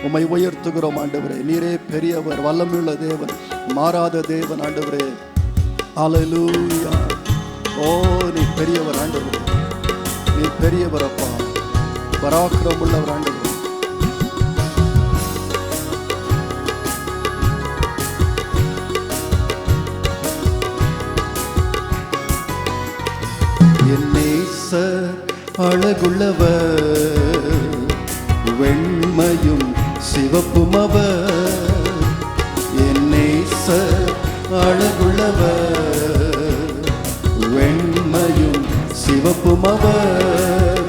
உம்மை உயர்த்துகிறோம் ஆண்டவரே. நீரே பெரியவர், வல்லமையுள்ள தேவன், மாறாத தேவன் ஆண்டவரே. ஹல்லேலூயா. ஓ நீ பெரியவர் ஆண்டவரே, நீ பெரியவர் அப்பா, பராக்கிரமம் உள்ளவர் ஆண்டவரே. என் நேசர் அழகுள்ளவர், வெண்மையும் சிவப்பும் அவர். என் நேசர் அழகுள்ளவர், வெண்மையும் சிவப்பும் அவர்.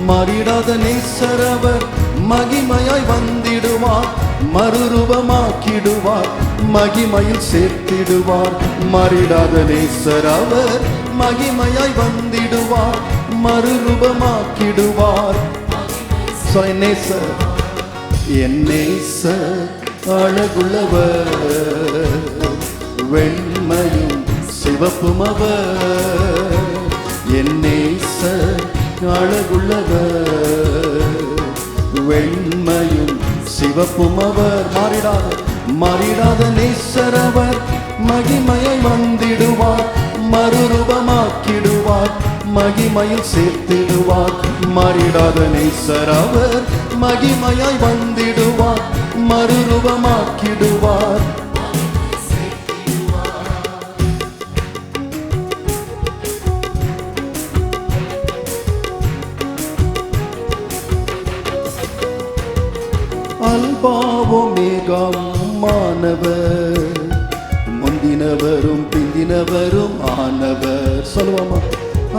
மாறிடாத நேசர் அவர், மகிமையாய் வந்திடுவார், மறுரூபமாக்கிடுவார், மகிமையில் சேர்த்திடுவார். மாறிடாத நேசர் அவர், மகிமையாய் வந்திடுவார், மறுரூபமாக்கிடுவார். என் நேசர், என் நேசர் அழகுள்ளவர், வெண்மையும் சிவப்பும் அவர். என் நேசர் அழகுள்ளவர், வெண்மையும் சிவப்பும் அவர். மாறிடாத நேசர் அவர், மகிமையை வந்திடுவார், மறுரூபமாக்கிடுவார், மகிமையில் சேர்த்திடுவார். மாறிடாத நேசர் அவர், மகிமையாய் வந்திடுவார், மறுரூபமாக்கிடுவார். அல்பாவும் மேகமானவர், முந்தினவரும் பிந்தினவரும் ஆனவர். சொல்லுவாமா?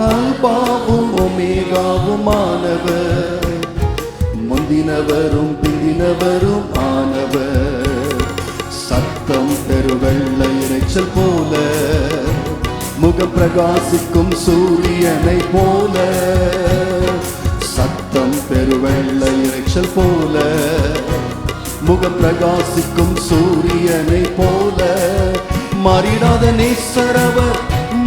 அல்பாவும் ஒமேகாவும் ஆனவர், முந்தினவரும் பிந்தினவரும் ஆனவர். சத்தம் பெருவெள்ள இரைச்சல் போல, முகம் பிரகாசிக்கும் சூரியனை போல. சத்தம் பெருவெள்ள இரைச்சல் போல, முகம் பிரகாசிக்கும் சூரியனை போல. மாறிடாத நேசர் அவர்,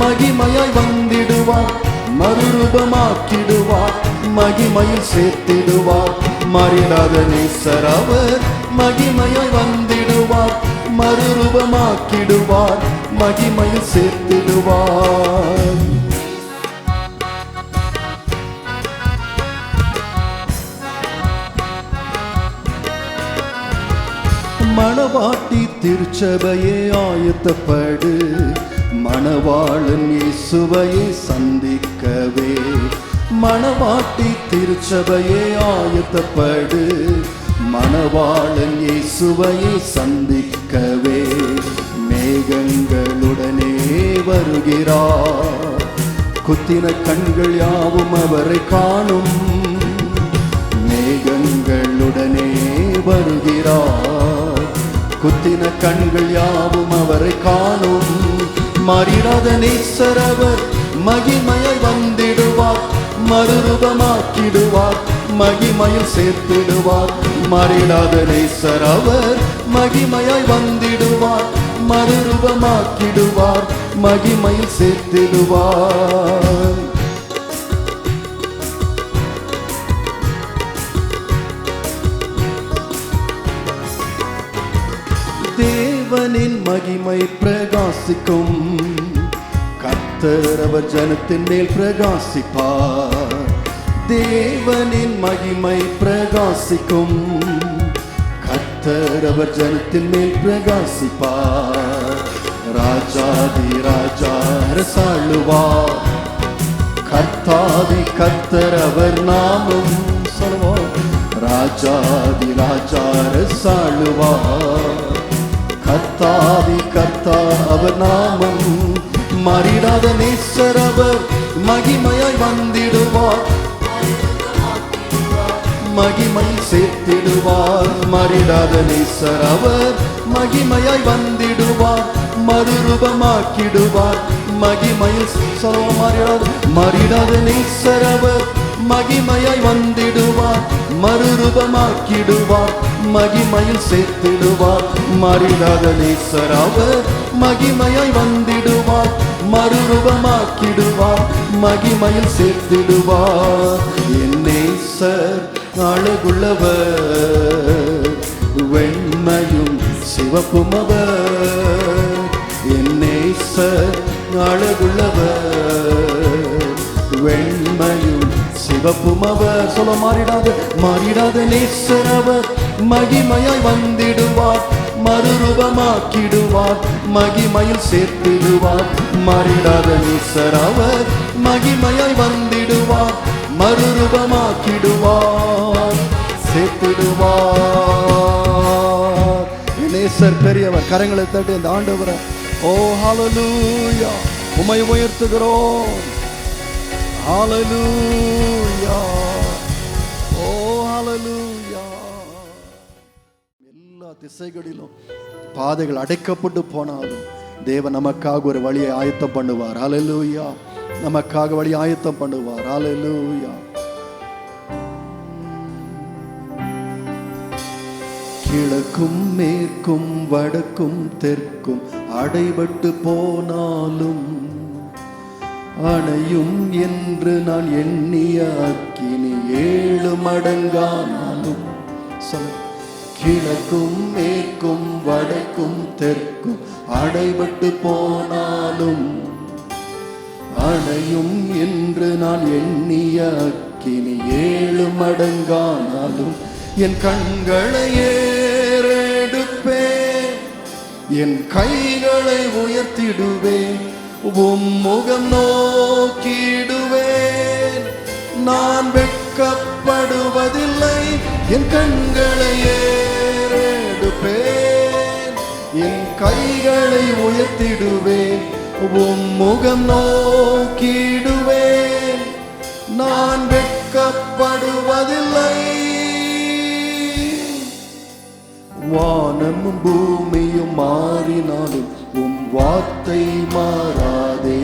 மகிமையாய் வந்திடுவார், மறுரூபமாக்கிடுவார், மகிமையில் சேர்த்திடுவார். மாறிடாத நேசர் அவர், மகிமையாய் வந்திடுவார், மறுரூபமாக்கிடுவார், மகிமையில் சேர்த்திடுவார். மணவாட்டி திருச்சபையே ஆயத்தப்படு, மணவாளன் இயேசுவையே சந்திக்கவே. மணவாட்டி திருச்சபையே ஆயத்தப்படு, மணவாளன் இயேசுவையே சந்திக்கவே. மேகங்களுடனே வருகிறார், குத்தின கண்கள் யாவும் அவரை காணும். மேகங்களுடனே வருகிறார், குத்தின கண்கள் யாவும் அவரை காணும். மாறிடாத நேசர் அவர், மகிமையை வந்திடுவார், மறுரூபமாக்கிடுவார், மகிமையில் சேர்த்திடுவார். மாறிடாத நேசர் அவர், மகிமையாய் வந்திடுவார், மறுரூபமாக்கிடுவார், மகிமையில் சேர்த்திடுவார். தேவனின் மகிமை பிரகாசிக்கும், கர்த்தர் அவர் ஜனத்தின் மேல் பிரகாசிப்பார். தேவனின் மகிமை பிரகாசிக்கும், கர்த்தர் அவர் ஜனத்தின் மேல் பிரகாசிப்பார். ராஜாதி ராஜா அரசாளுவார், கர்த்தாதி கர்த்தர் அவர் நாமம். சொல்லுவோம், ராஜாதி ராஜா அரசாளுவார், கர்த்தாதி கர்த்தா அவர் நாமம். மாறிடாத நேசர் அவர், மகிமையாய் வந்திடுவார், மகிமையில் சேர்த்திடுவார். மாறிடாத நேசர் அவர், மகிமையாய் வந்திடுவார், மறுரூபமாக்கிடுவார், மகிமையில். மாறிடாத நேசர் அவர், மகிமையாய் வந்திடுவார், மறுரூபமாக்கிடுவார், மகிமையில் சேர்த்திடுவார். மாறிடாத நேசர் அவர், மகிமையாய் வந்திடுவார், மறுரூபமாக்கிடுவார், மகிமையில் சேர்த்திடுவார். என் நேசர் அழகுள்ளவர், வெண்மையும் சிவப்பும் அவர், என் நேசர் அழகுள்ளவர். வெண்மையும் சிவப்பும் அவர், சொல்ல மாறிடாத நேசர் அவர். மகிமையாய் வந்திடுவார், மறுரூபமாக்கிடுவார், மகிமையில் சேர்த்திடுவார். மாறிடாத நேசர் அவர், மகிமையாய் வந்திடுவார், மறுரூபமாக்கிடுவார், சேர்த்திடுவார். நேசர் பெரியவர். கரங்களை தட்டி இந்த ஆண்டவரை ஓ ஹல்லேலூயா உம்மை உயர்த்துகிறோம். ஹல்லேலூயா ஓ ஹல்லேலூயா. எல்லா திசைகளிலும் பாதைகள் அடைக்கப்பட்டு போனாலும் தேவன் நமக்காக ஒரு வழியை ஆயத்தம் பண்ணுவார். ஹல்லேலூயா. நமக்காக வழி ஆயத்தம் பண்ணுவார். ஹல்லேலூயா. கிழக்கும் மேற்கும் வடக்கும் தெற்கும் அடைபட்டு போனாலும் அணையும் என்று நான் எண்ணிய அக்கினி 7 மடங்கானாலும். கிழக்கும் மேற்கும் வடக்கும் தெற்கும் அடைபட்டு போனாலும் அணையும் என்று நான் எண்ணிய அக்கினி 7 மடங்கானாலும் என் கண்களை ஏறெடுப்பேன், என் கைகளை உயர்த்திடுவேன், உம் முகம் நோக்கிடுவேன். நான் வெட்கப்படுவதில்லை, என் கண்களை ஏறெடுப்பேன், என் கைகளை உயர்த்திடுவேன், உம் முகம் நோக்கிடுவேன். நான் வெட்கப்படுவதில்லை. வானமும் பூமியும் மாறினாலும் உம் வார்த்தை மாறாதே.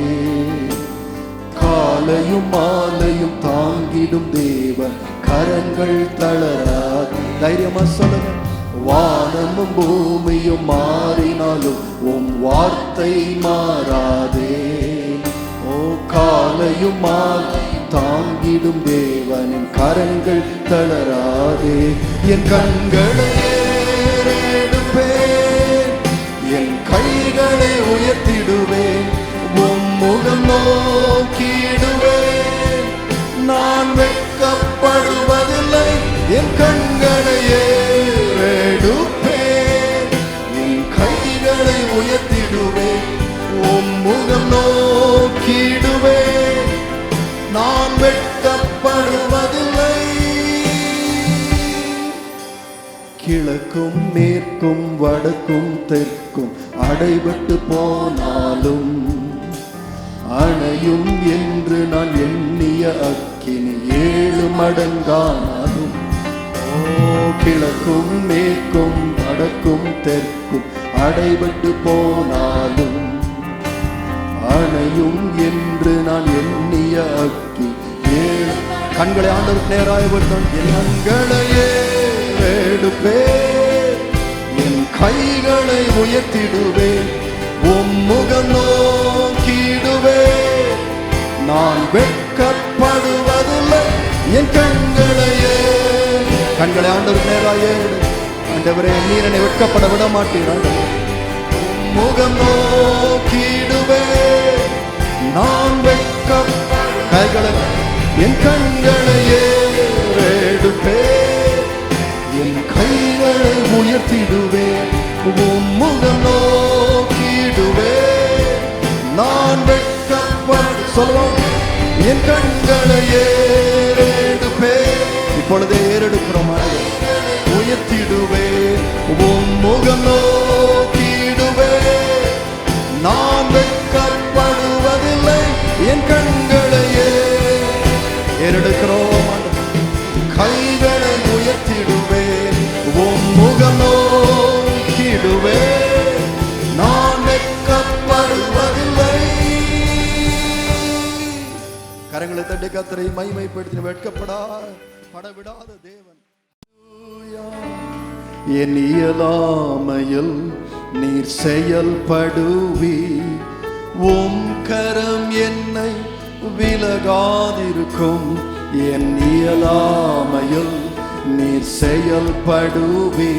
காலையும் மாலையும் தாங்கிடும் தேவன் கரங்கள் தளராது. தைரியமா சொல்லுங்க. வானமும் பூமியும் மாறினாலும் உம் வார்த்தை மாறாதே. ஓ காலையும் மாலையும் தாங்கிடும் தேவனின் கரங்கள் தளராதே. என் கண்களை ஏறெடுப்பேன், என் கைகளை உயர்த்திடுவேன், உம் முகம் நோக்கிடுவேன். நான் வெட்கப்படுவதில்லை, என் கண்களை ஏறெடுப்பேன், என் கைகளை உயர்த்திடுவேன், உம் முகம் நோக்கிடுவேன். நான் வெட்கப்படுவதில்லை. கிழக்கும் மேற்கும் வடக்கும் தெற்கும் அடைபட்டு போனாலும் அணையும் என்று நான் எண்ணிய அக்கினி 7 மடங்கானாலும். ஓ கிழக்கும் மேற்கும் வடக்கும் தெற்கும் அடைபட்டு போனாலும் அணையும் என்று நான் எண்ணிய அக்கி 7. கண்களை ஆண்டவருக்கு நேராக வருத்தம். என் கண்களையே எடுப்பேன், என் கைகளை உயர்த்திடுவேன், உம் முகம் நோக்கிடுவேன். நான் வெட்கப்படுவதில்லை, என் கண்களையே. கண்களை ஆண்டவருக்கு நேராக ஆண்டவரே நீர் என்னை வெட்கப்பட விட மாட்டீர். முகம் நோக்கிடுவேன், நான் வெட்கப்பட. கைகளை என் கண்களையே எடுப்பேன், என் கைகளை உயர்த்திடுவேன், உம் முகம் நோக்கிடுவேன். நான் வெட்கப்பட. சொல்லுவோம். என் கண்களை ஏறெடுப்பேன். இப்பொழுதே ஏறெடுக்கிறோம். உயர்த்திடுவேன், உம் முகம் நோக்கிடுவேன். நான் வெட்கப்படுவதில்லை, என் கண்களை ஏறெடுக்கிறோம். கைகளை உயர்த்திடுவேன், உம் முகம் நோக்கிடுவேன். நான் வெட்கப்படுவதில்லை. கரங்களை தட்டி கர்த்தரை மகிமைப்படுத்தி வெட்கப்படவிடாத தேவன். என் இயலாமையில் நீர் செயல்படுவி, உம் கரம் என்னை விலகாதிருக்கும். என் இயலாமையில் நீர் செயல்படுவி,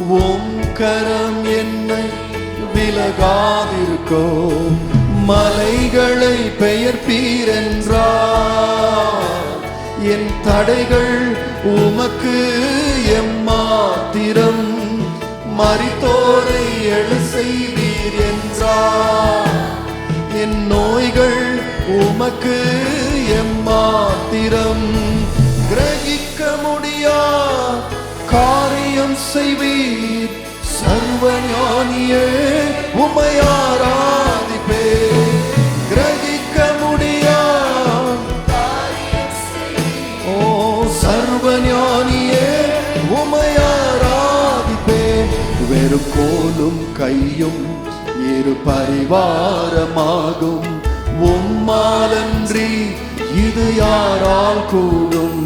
உம் கரம் என்னை விலகாதிருக்கோ, மலைகளை பெயர்ப்பீர் என்றார். என் தடைகள் உமக்கு எம்மாத்திரம், மரித்தோரை எழு செய்வீர் என்றார். என் நோய்கள் உமக்கு எம்மாத்திரம், கிரகிக்க முடியா காரியம் செய்வீர். சர்வஞானியே உம்மை ஆராதிப்பேன். கிரகிக்க முடியா ஓ சர்வஞானியே உம்மை ஆராதிப்பேன். வெறும் கோலும் கையும் இரு பரிவாரமாகும், உம்மாலன்றி இது யாரால் கூடும்.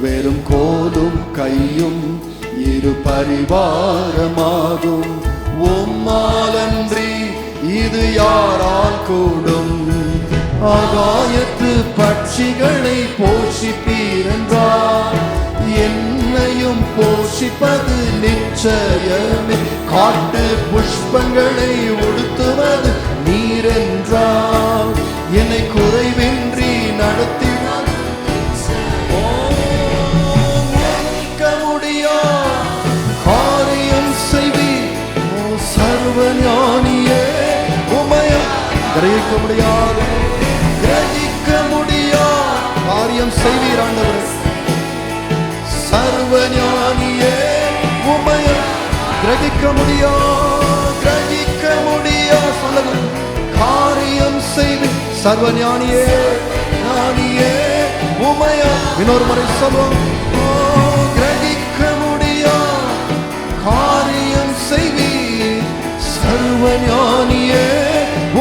வெறும் கோலும் கையும் இரு பரிவாரமாகும், உம்மாலன்றி இது யாரால் கூடும். ஆகாயத்து பட்சிகளை போஷிப்பீர் என்றார், என்னையும் போஷிப்பது நிச்சயமே. காட்டு புஷ்பங்களை உடுத்துவது நீர் என்றார், என்னை குறைவின்றி நடத்தி முடியா காரியம் செய்வீர். சர்வஞானியே உம்மை கிரகிக்க முடியாது, கிரகிக்க முடியா காரியம் செய்வீர் ஆண்டவரே. சர்வஞானியே உம்மை கிரகிக்க முடியா, கிரகிக்க முடியா சொல்லுங்க காரியம் செய்வீர். சர்வஞானியே ஞானியே உம்மை இன்னொரு முறை சொல்லுவோம். கிரகிக்க முடியா காரியம் செய்வீர். சர்வஞானியே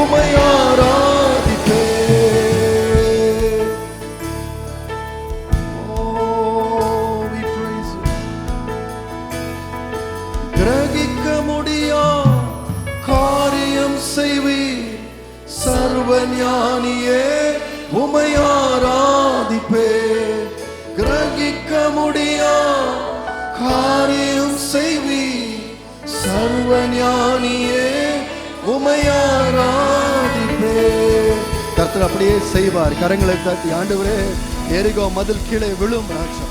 உம்மை ஆராதிப்பேன். we praise you. கிரகிக்க முடியா காரியம் செய்வீர். சர்வஞானியே உம்மை ஆராதிப்பேன். கிரகிக்க முடியா காரியம் செய்வீர். சர்வஞானியே உம்மை ஆராதிப்பேன். கர்த்தர் அப்படியே செய்வார். கரங்களை தட்டி ஆண்டவரே, எரிகோ மதில் கீழே விழும் ராஜா,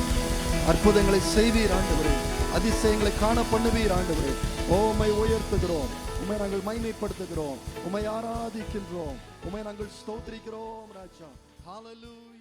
அற்புதங்களை செய்வீர் ஆண்டவரே, அதிசயங்களை காண பண்ணுவீர் ஆண்டவரே. உம்மை உயர்த்துகிறோம், உம்மை நாங்கள் மகிமைப்படுத்துகிறோம், உம்மை ஆராதிக்கின்றோம், உம்மை நாங்கள் ஸ்தோத்திரிக்கிறோம் ராஜா. ஹல்லேலூயா.